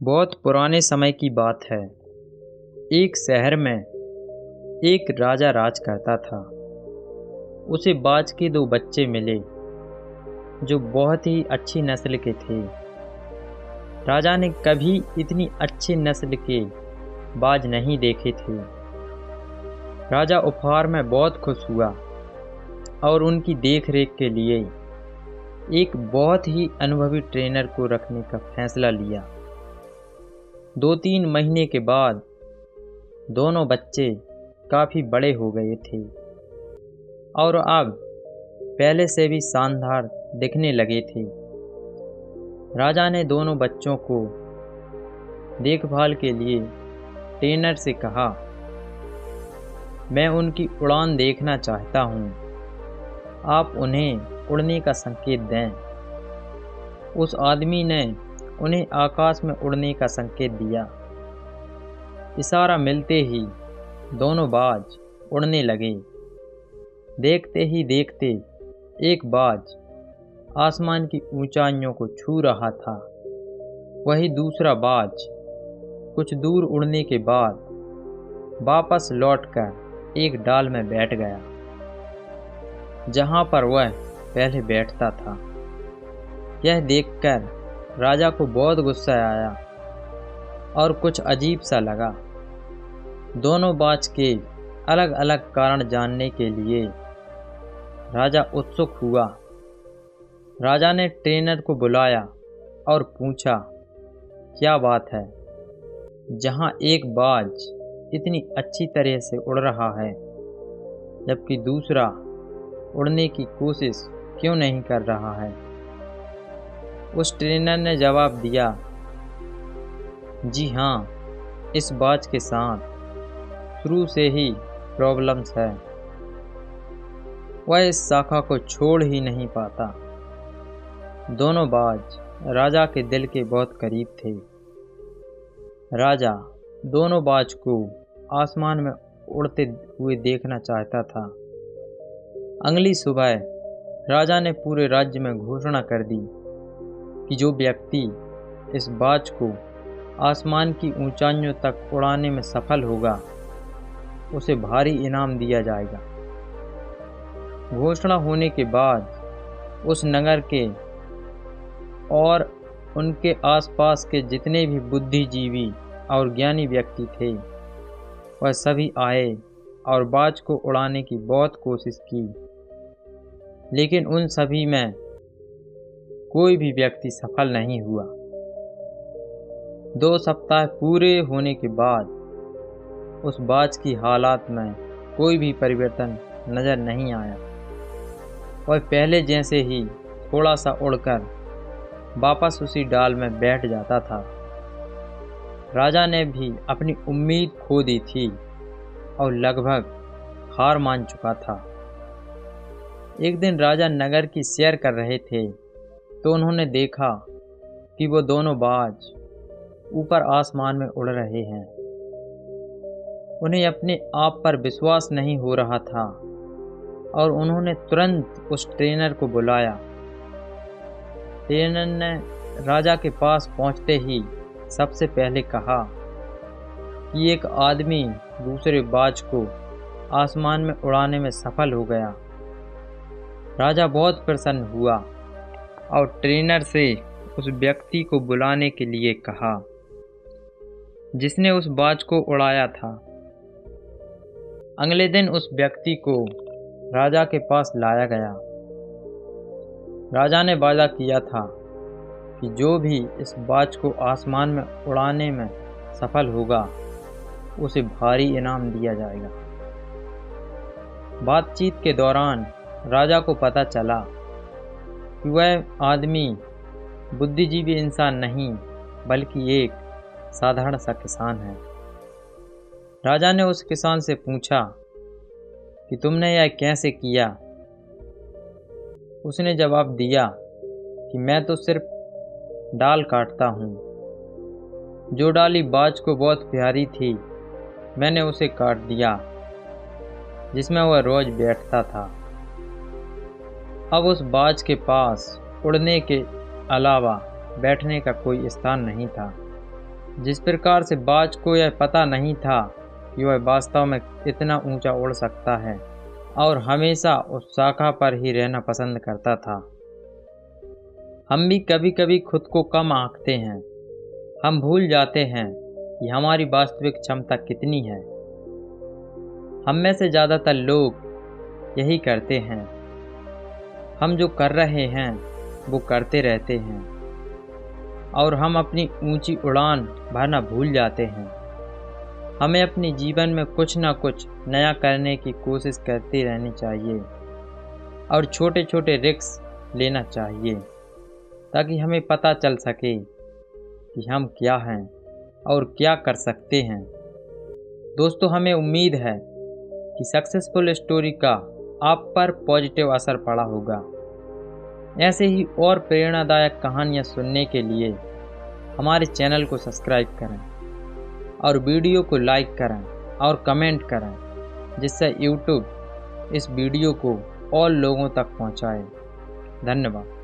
बहुत पुराने समय की बात है। एक शहर में एक राजा राज करता था। उसे बाज के दो बच्चे मिले जो बहुत ही अच्छी नस्ल के थे। राजा ने कभी इतनी अच्छी नस्ल के बाज नहीं देखे थे। राजा उपहार में बहुत खुश हुआ और उनकी देखरेख के लिए एक बहुत ही अनुभवी ट्रेनर को रखने का फैसला लिया। 2-3 महीने के बाद दोनों बच्चे काफ़ी बड़े हो गए थे और अब पहले से भी शानदार दिखने लगे थे। राजा ने दोनों बच्चों को देखभाल के लिए ट्रेनर से कहा, मैं उनकी उड़ान देखना चाहता हूँ, आप उन्हें उड़ने का संकेत दें। उस आदमी ने उन्हें आकाश में उड़ने का संकेत दिया। इशारा मिलते ही दोनों बाज उड़ने लगे। देखते ही देखते एक बाज आसमान की ऊंचाइयों को छू रहा था। वही दूसरा बाज कुछ दूर उड़ने के बाद वापस लौटकर एक डाल में बैठ गया, जहां पर वह पहले बैठता था। यह देखकर राजा को बहुत गुस्सा आया और कुछ अजीब सा लगा। दोनों बाज के अलग अलग कारण जानने के लिए राजा उत्सुक हुआ। राजा ने ट्रेनर को बुलाया और पूछा, क्या बात है, जहां एक बाज इतनी अच्छी तरह से उड़ रहा है जबकि दूसरा उड़ने की कोशिश क्यों नहीं कर रहा है? उस ट्रेनर ने जवाब दिया, जी हाँ, इस बाज के साथ शुरू से ही प्रॉब्लम्स है। वह इस शाखा को छोड़ ही नहीं पाता। दोनों बाज राजा के दिल के बहुत करीब थे। राजा दोनों बाज को आसमान में उड़ते हुए देखना चाहता था। अगली सुबह राजा ने पूरे राज्य में घोषणा कर दी कि जो व्यक्ति इस बाज को आसमान की ऊंचाइयों तक उड़ाने में सफल होगा उसे भारी इनाम दिया जाएगा। घोषणा होने के बाद उस नगर के और उनके आसपास के जितने भी बुद्धिजीवी और ज्ञानी व्यक्ति थे वह सभी आए और बाज को उड़ाने की बहुत कोशिश की, लेकिन उन सभी में कोई भी व्यक्ति सफल नहीं हुआ। 2 सप्ताह पूरे होने के बाद उस बाज की हालात में कोई भी परिवर्तन नजर नहीं आया। वह पहले जैसे ही थोड़ा सा उड़कर वापस उसी डाल में बैठ जाता था। राजा ने भी अपनी उम्मीद खो दी थी और लगभग हार मान चुका था। एक दिन राजा नगर की सैर कर रहे थे तो उन्होंने देखा कि वो दोनों बाज ऊपर आसमान में उड़ रहे हैं। उन्हें अपने आप पर विश्वास नहीं हो रहा था और उन्होंने तुरंत उस ट्रेनर को बुलाया। ट्रेनर ने राजा के पास पहुंचते ही सबसे पहले कहा कि एक आदमी दूसरे बाज को आसमान में उड़ाने में सफल हो गया। राजा बहुत प्रसन्न हुआ और ट्रेनर से उस व्यक्ति को बुलाने के लिए कहा जिसने उस बाज को उड़ाया था। अगले दिन उस व्यक्ति को राजा के पास लाया गया। राजा ने वादा किया था कि जो भी इस बाज को आसमान में उड़ाने में सफल होगा उसे भारी इनाम दिया जाएगा। बातचीत के दौरान राजा को पता चला कि वह आदमी बुद्धिजीवी इंसान नहीं बल्कि एक साधारण सा किसान है। राजा ने उस किसान से पूछा कि तुमने यह कैसे किया? उसने जवाब दिया कि मैं तो सिर्फ डाल काटता हूँ। जो डाली बाज को बहुत प्यारी थी मैंने उसे काट दिया जिसमें वह रोज बैठता था। अब उस बाज के पास उड़ने के अलावा बैठने का कोई स्थान नहीं था। जिस प्रकार से बाज को यह पता नहीं था कि वह वास्तव में इतना ऊंचा उड़ सकता है और हमेशा उस शाखा पर ही रहना पसंद करता था। हम भी कभी कभी खुद को कम आंकते हैं। हम भूल जाते हैं कि हमारी वास्तविक क्षमता कितनी है। हम में से ज़्यादातर लोग यही करते हैं। हम जो कर रहे हैं वो करते रहते हैं और हम अपनी ऊंची उड़ान भरना भूल जाते हैं। हमें अपने जीवन में कुछ ना कुछ नया करने की कोशिश करती रहनी चाहिए और छोटे छोटे रिस्क लेना चाहिए ताकि हमें पता चल सके कि हम क्या हैं और क्या कर सकते हैं। दोस्तों, हमें उम्मीद है कि सक्सेसफुल स्टोरी का आप पर पॉजिटिव असर पड़ा होगा। ऐसे ही और प्रेरणादायक कहानियाँ सुनने के लिए हमारे चैनल को सब्सक्राइब करें और वीडियो को लाइक करें और कमेंट करें, जिससे यूट्यूब इस वीडियो को और लोगों तक पहुंचाए। धन्यवाद।